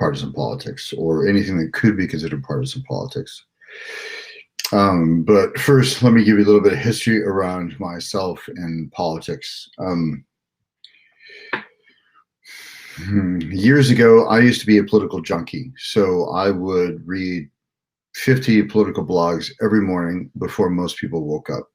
partisan politics or anything that could be considered partisan politics. But first, let me give you a little bit of history around myself and politics. Years ago, I used to be a political junkie, so I would read 50 political blogs every morning before most people woke up.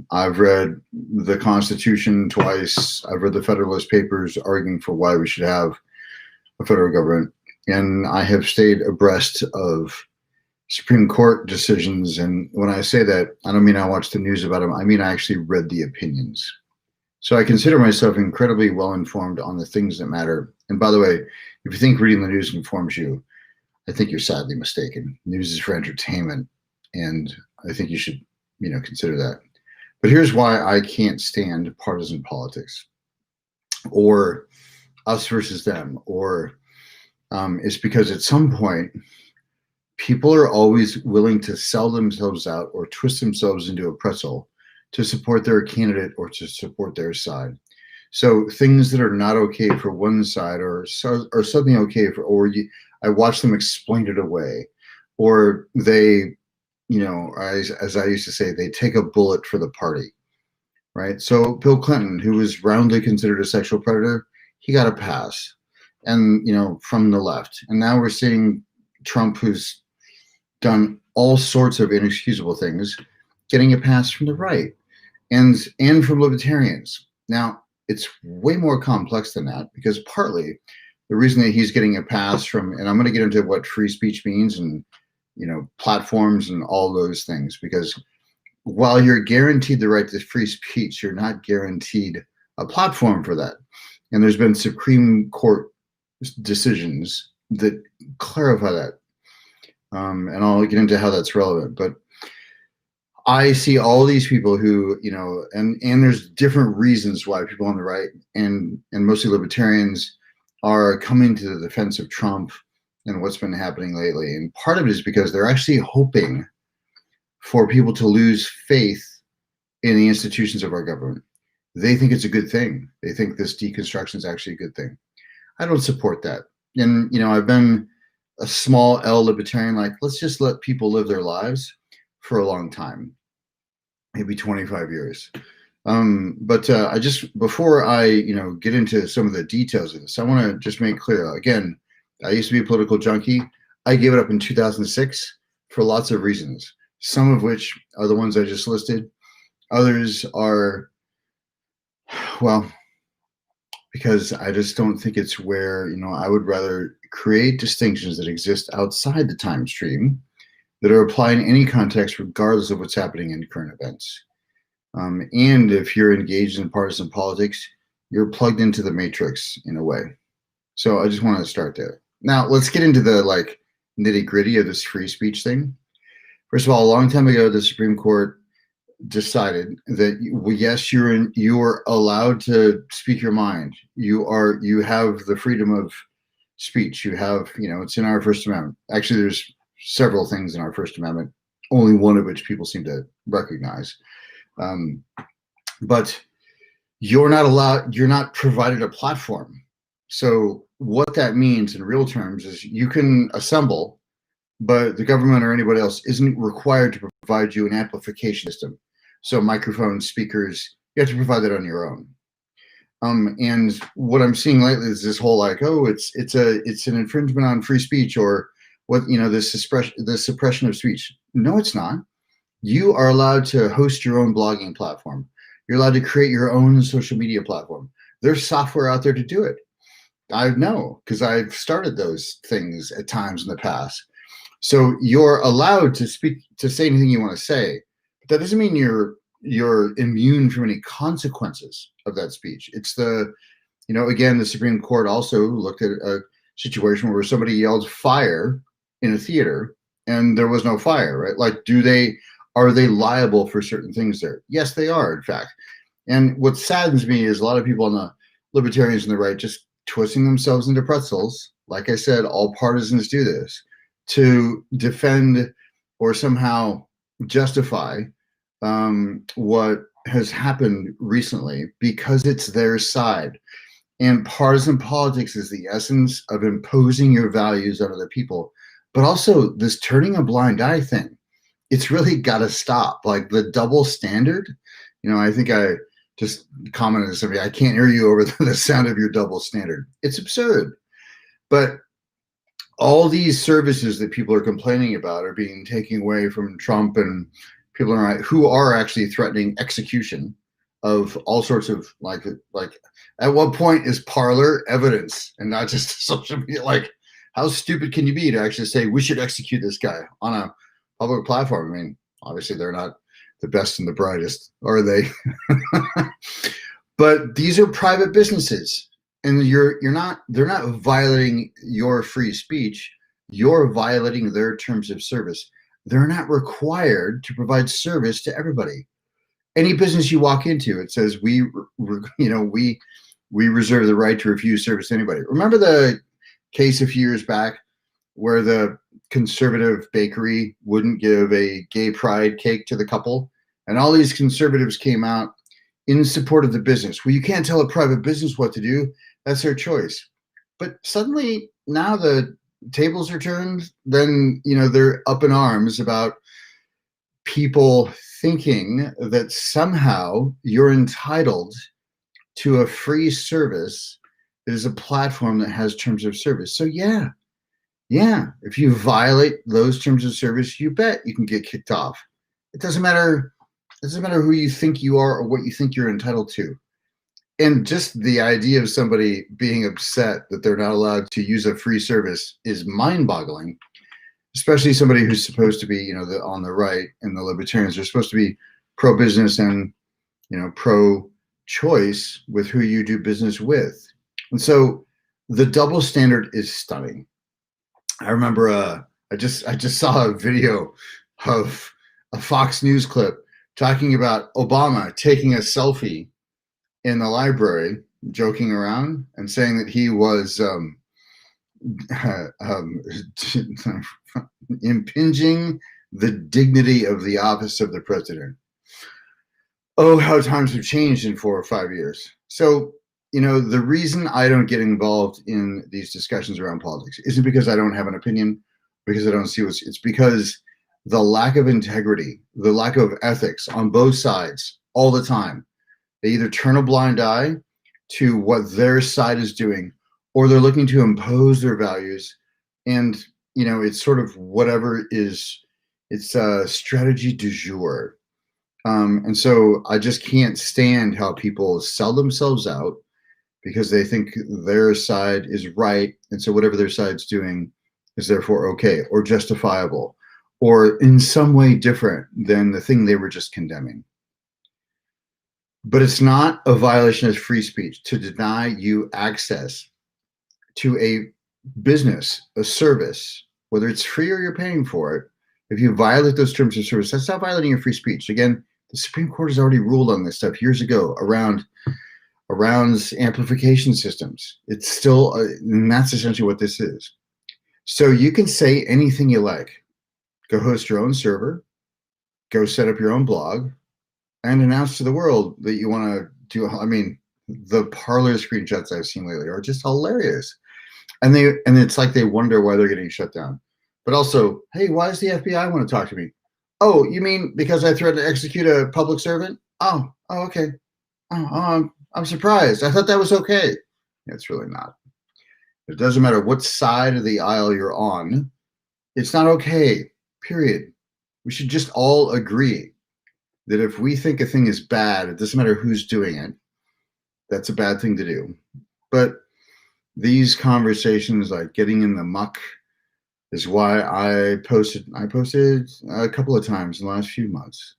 I've read the Constitution twice. I've read the Federalist Papers arguing for why we should have a federal government, and I have stayed abreast of Supreme Court decisions. And when I say that, I don't mean I watched the news about them. I mean I actually read the opinions. So I consider myself incredibly well informed on the things that matter. And by the way, if you think reading the news informs you, I think you're sadly mistaken. News is for entertainment, and I think you should, consider that. But here's why I can't stand partisan politics, or us versus them, or it's because at some point, people are always willing to sell themselves out or twist themselves into a pretzel to support their candidate or to support their side. So things that are not okay for one side or something okay for, I watch them explain it away, or they, as I used to say, they take a bullet for the party, right? So Bill Clinton, who was roundly considered a sexual predator, he got a pass, and from the left. And now we're seeing Trump, who's done all sorts of inexcusable things, getting a pass from the right, and from libertarians. Now, it's way more complex than that, because partly the reason that he's getting a pass from, and I'm going to get into what free speech means and platforms and all those things, because while you're guaranteed the right to free speech, you're not guaranteed a platform for that. And there's been Supreme Court decisions that clarify that. And I'll get into how that's relevant. But I see all these people who, and there's different reasons why people on the right and mostly libertarians are coming to the defense of Trump and what's been happening lately. And part of it is because they're actually hoping for people to lose faith in the institutions of our government. They think it's a good thing. They think this deconstruction is actually a good thing. I don't support that. And, I've been a small L libertarian, like, let's just let people live their lives for a long time, maybe 25 years. But I just, before I, get into some of the details of this, I want to just make clear, again, I used to be a political junkie. I gave it up in 2006 for lots of reasons, some of which are the ones I just listed. Others are, well, because I just don't think it's where, I would rather create distinctions that exist outside the time stream that are applied in any context, regardless of what's happening in current events. And if you're engaged in partisan politics, you're plugged into the matrix in a way. So I just want to start there. Now, let's get into the nitty gritty of this free speech thing. First of all, a long time ago, the Supreme Court decided that yes, you are allowed to speak your mind. You have the freedom of speech. You have, it's in our First Amendment. Actually, there's several things in our First Amendment, only one of which people seem to recognize. But you're not provided a platform. So what that means in real terms is you can assemble, but the government or anybody else isn't required to provide you an amplification system. So microphones, speakers, you have to provide that on your own. And what I'm seeing lately is this whole it's an infringement on free speech, or what, the suppression of speech. No, it's not. You are allowed to host your own blogging platform. You're allowed to create your own social media platform. There's software out there to do it. I know, because I've started those things at times in the past. So you're allowed to say anything you want to say. But that doesn't mean you're immune from any consequences of that speech. It's again, the Supreme Court also looked at a situation where somebody yelled fire in a theater and there was no fire, right? Are they liable for certain things there? Yes, they are, in fact. And what saddens me is a lot of people on the libertarians on the right just twisting themselves into pretzels. Like I said, all partisans do this to defend or somehow justify what has happened recently because it's their side. And partisan politics is the essence of imposing your values on other people. But also this turning a blind eye thing, it's really got to stop. Like the double standard, I think I just commented to somebody, I can't hear you over the sound of your double standard. It's absurd. But all these services that people are complaining about are being taken away from Trump and people who are actually threatening execution of all sorts of like at what point is Parler evidence and not just social media? Like, how stupid can you be to actually say we should execute this guy on a public platform? I mean, obviously they're not the best and the brightest, are they? But these are private businesses, and they're not violating your free speech. You're violating their terms of service. They're not required to provide service to everybody. Any business you walk into, it says we reserve the right to refuse service to anybody. Remember the case a few years back where the conservative bakery wouldn't give a gay pride cake to the couple, and all these conservatives came out in support of the business. Well, you can't tell a private business what to do. That's their choice. But suddenly now the tables are turned. Then, they're up in arms about people thinking that somehow you're entitled to a free service that is a platform that has terms of service. So yeah, if you violate those terms of service, you bet you can get kicked off. It doesn't matter who you think you are or what you think you're entitled to. And just the idea of somebody being upset that they're not allowed to use a free service is mind-boggling, especially somebody who's supposed to be, on the right, and the libertarians are supposed to be pro-business and, pro-choice with who you do business with. And so the double standard is stunning. I remember I just saw a video of a Fox News clip talking about Obama taking a selfie in the library, joking around and saying that he was impinging the dignity of the office of the president. Oh, how times have changed in 4 or 5 years. So, the reason I don't get involved in these discussions around politics isn't because I don't have an opinion, because I don't see it's because the lack of integrity, the lack of ethics on both sides all the time. They either turn a blind eye to what their side is doing, or they're looking to impose their values. And, it's sort of whatever it's a strategy du jour. And so I just can't stand how people sell themselves out because they think their side is right. And so whatever their side's doing is therefore okay or justifiable or in some way different than the thing they were just condemning. But it's not a violation of free speech to deny you access to a business, a service, whether it's free or you're paying for it. If you violate those terms of service, that's not violating your free speech. Again, the Supreme Court has already ruled on this stuff years ago around amplification systems. It's still, and that's essentially what this is. So you can say anything you like. Go host your own server, go set up your own blog, and announce to the world that you want to do. I mean, the Parler screenshots I've seen lately are just hilarious, and it's like they wonder why they're getting shut down. But also, hey, why does the FBI want to talk to me? Oh, you mean because I threatened to execute a public servant? Oh, okay. I'm surprised. I thought that was okay. It's really not. It doesn't matter what side of the aisle you're on. It's not okay, period. We should just all agree that if we think a thing is bad, it doesn't matter who's doing it. That's a bad thing to do. But these conversations, like getting in the muck, is why I posted a couple of times in the last few months.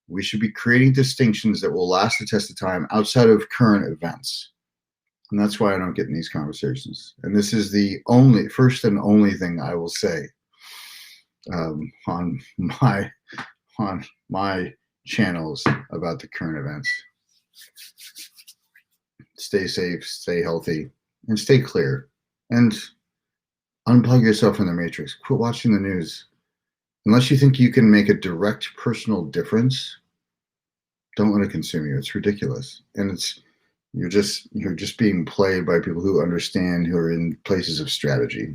We should be creating distinctions that will last the test of time outside of current events. And that's why I don't get in these conversations. And this is the first and only thing I will say on my channels about the current events. Stay safe, stay healthy, and stay clear. And unplug yourself from the matrix. Quit watching the news. Unless you think you can make a direct personal difference, don't let it consume you. It's ridiculous. And You're just being played by people who understand, who are in places of strategy.